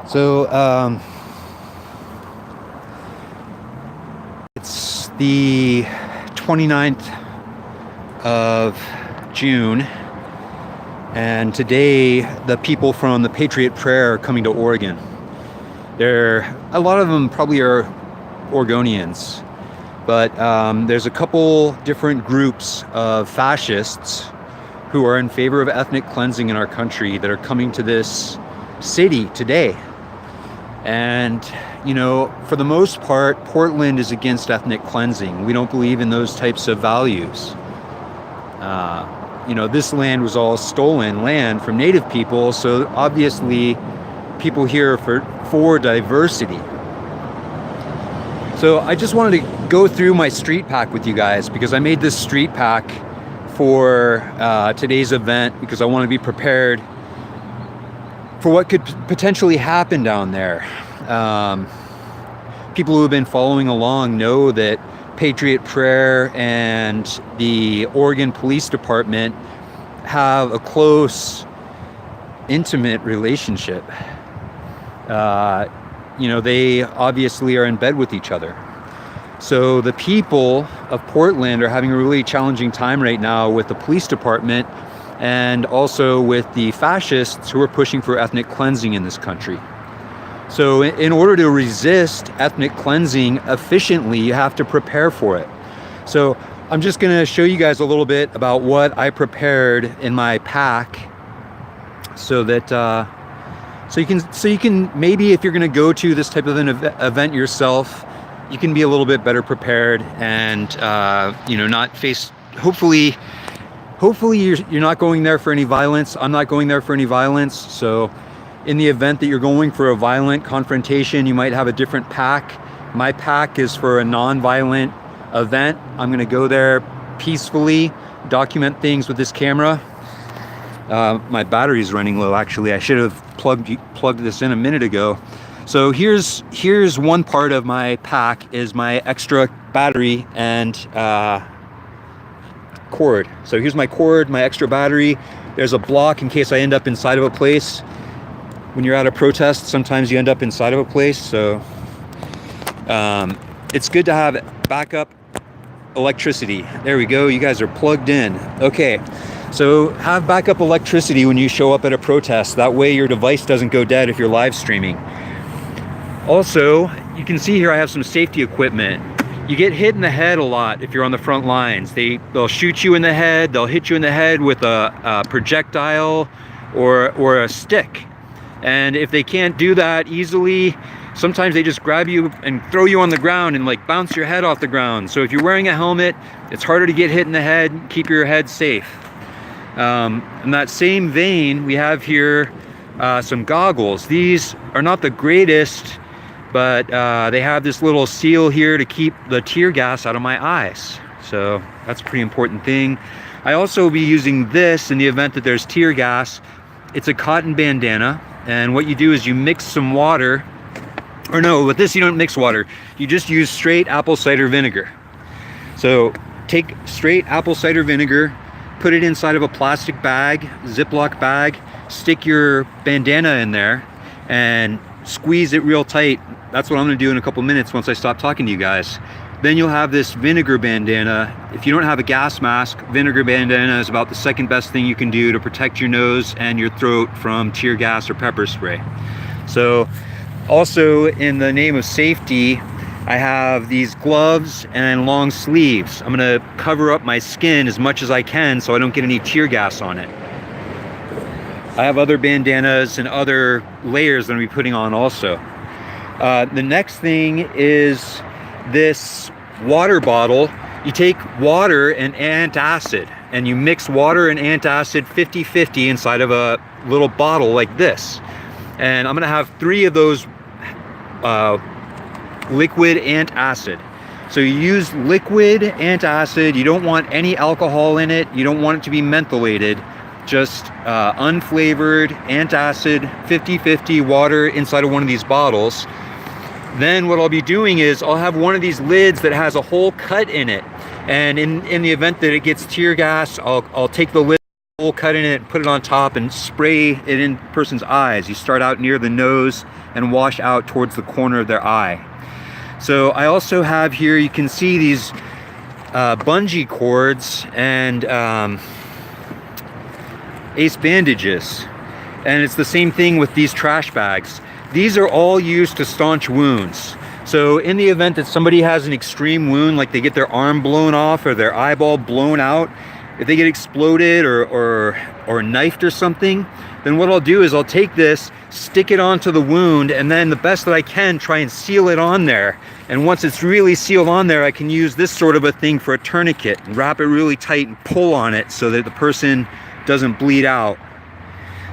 So it's the 29th of June, and today the people from the Patriot Prayer are coming to Oregon. A lot of them probably are Oregonians, but there's a couple different groups of fascists who are in favor of ethnic cleansing in our country that are coming to this city today. And, you know, for the most part, Portland is against ethnic cleansing. We don't believe in those types of values. You know, this land was all stolen land from Native people, so obviously people here are for diversity. So I just wanted to go through my street pack with you guys, because I made this street pack for today's event because I want to be prepared for what could potentially happen down there. People who have been following along know that Patriot Prayer and the Oregon Police Department have a close, intimate relationship. You know, they obviously are in bed with each other. So the people of Portland are having a really challenging time right now with the police department, and also with the fascists who are pushing for ethnic cleansing in this country. So in order to resist ethnic cleansing efficiently, you have to prepare for it. So I'm just going to show you guys a little bit about what I prepared in my pack, so that so you can maybe, if you're going to go to this type of an event yourself, you can be a little bit better prepared, and you know, not face, hopefully you're not going there for any violence. I'm not going there for any violence. So in the event that you're going for a violent confrontation, you might have a different pack. My pack is for a non-violent event. I'm going to go there peacefully, document things with this camera. My battery's running low, actually. I should have plugged this in a minute ago. So here's one part of my pack, is my extra battery and cord. So here's my cord, my extra battery. There's a block in case I end up inside of a place. When you're at a protest, sometimes you end up inside of a place. So it's good to have backup electricity. There we go. You guys are plugged in. Okay. So have backup electricity when you show up at a protest. That way your device doesn't go dead if you're live streaming. Also, you can see here I have some safety equipment. You get hit in the head a lot if you're on the front lines. They'll shoot you in the head. They'll hit you in the head with a projectile or a stick. And if they can't do that easily, sometimes they just grab you and throw you on the ground and like bounce your head off the ground. So if you're wearing a helmet, it's harder to get hit in the head. Keep your head safe. In that same vein, we have here some goggles. These are not the greatest, but they have this little seal here to keep the tear gas out of my eyes. So that's a pretty important thing. I also will be using this in the event that there's tear gas. It's a cotton bandana, and what you do is you mix some water, or no, with this you don't mix water. You just use straight apple cider vinegar. So take straight apple cider vinegar, put it inside of a plastic bag, Ziploc bag, stick your bandana in there, and squeeze it real tight. That's what I'm gonna do in a couple minutes once I stop talking to you guys. Then you'll have this vinegar bandana. If you don't have a gas mask, vinegar bandana is about the second best thing you can do to protect your nose and your throat from tear gas or pepper spray. So also, in the name of safety, I have these gloves and long sleeves. I'm gonna cover up my skin as much as I can so I don't get any tear gas on it. I have other bandanas and other layers that I'm gonna be putting on also. The next thing is this water bottle. You take water and antacid, and you mix water and antacid 50-50 inside of a little bottle like this. And I'm gonna have 3 of those liquid antacid. So you use liquid antacid. You don't want any alcohol in it. You don't want it to be mentholated. Just unflavored antacid 50-50 water inside of one of these bottles. Then what I'll be doing is I'll have one of these lids that has a hole cut in it, and in the event that it gets tear gas, I'll take the lid hole cut in it, put it on top, and spray it in person's eyes. You start out near the nose and wash out towards the corner of their eye. So I also have here, you can see these bungee cords and ace bandages. And it's the same thing with these trash bags. These are all used to staunch wounds. So in the event that somebody has an extreme wound, like they get their arm blown off or their eyeball blown out, if they get exploded or knifed or something, then what I'll do is I'll take this, stick it onto the wound, and then the best that I can, try and seal it on there. And once it's really sealed on there, I can use this sort of a thing for a tourniquet and wrap it really tight and pull on it so that the person doesn't bleed out.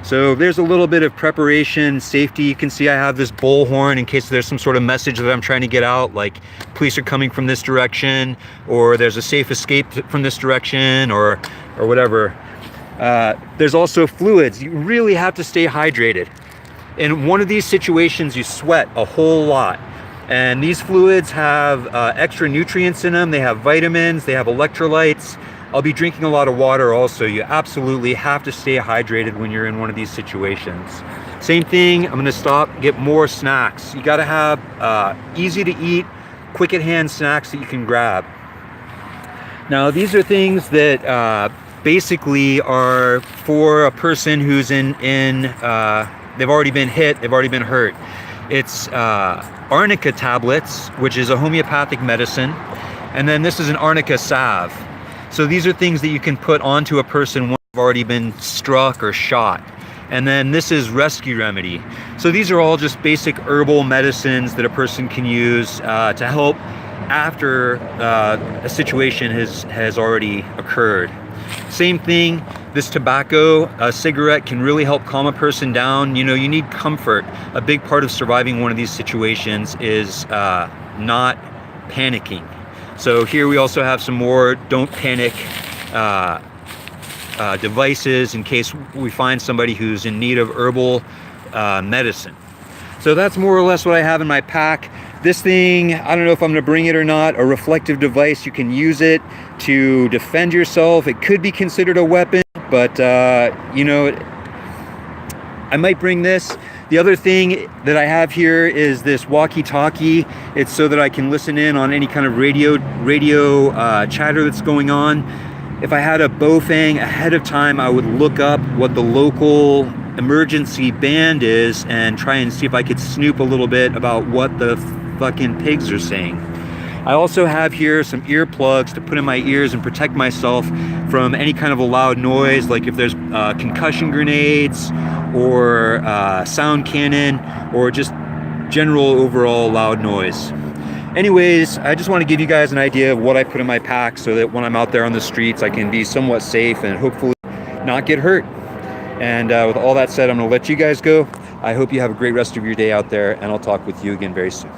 So there's a little bit of preparation, safety. You can see I have this bullhorn in case there's some sort of message that I'm trying to get out, like police are coming from this direction, or there's a safe escape from this direction, or whatever. There's also fluids. You really have to stay hydrated. In one of these situations, you sweat a whole lot. And these fluids have extra nutrients in them. They have vitamins, they have electrolytes. I'll be drinking a lot of water also. You absolutely have to stay hydrated when you're in one of these situations. Same thing, I'm gonna stop, get more snacks. You gotta have easy to eat, quick at hand snacks that you can grab. Now these are things that basically are for a person who's they've already been hit, they've already been hurt. It's arnica tablets, which is a homeopathic medicine. And then this is an arnica salve. So these are things that you can put onto a person once they've already been struck or shot. And then this is rescue remedy. So these are all just basic herbal medicines that a person can use to help after a situation has already occurred. Same thing, this tobacco, a cigarette can really help calm a person down. You know, you need comfort. A big part of surviving one of these situations is not panicking. So here we also have some more don't panic devices in case we find somebody who's in need of herbal medicine. So that's more or less what I have in my pack. This thing, I don't know if I'm gonna bring it or not, a reflective device. You can use it to defend yourself. It could be considered a weapon, but you know, I might bring this. The other thing that I have here is this walkie-talkie. It's so that I can listen in on any kind of radio chatter that's going on. If I had a Baofeng ahead of time, I would look up what the local emergency band is and try and see if I could snoop a little bit about what the fucking pigs are saying. I also have here some earplugs to put in my ears and protect myself from any kind of a loud noise, like if there's concussion grenades or sound cannon or just general overall loud noise. Anyways, I just want to give you guys an idea of what I put in my pack so that when I'm out there on the streets, I can be somewhat safe and hopefully not get hurt. And with all that said, I'm going to let you guys go. I hope you have a great rest of your day out there, and I'll talk with you again very soon.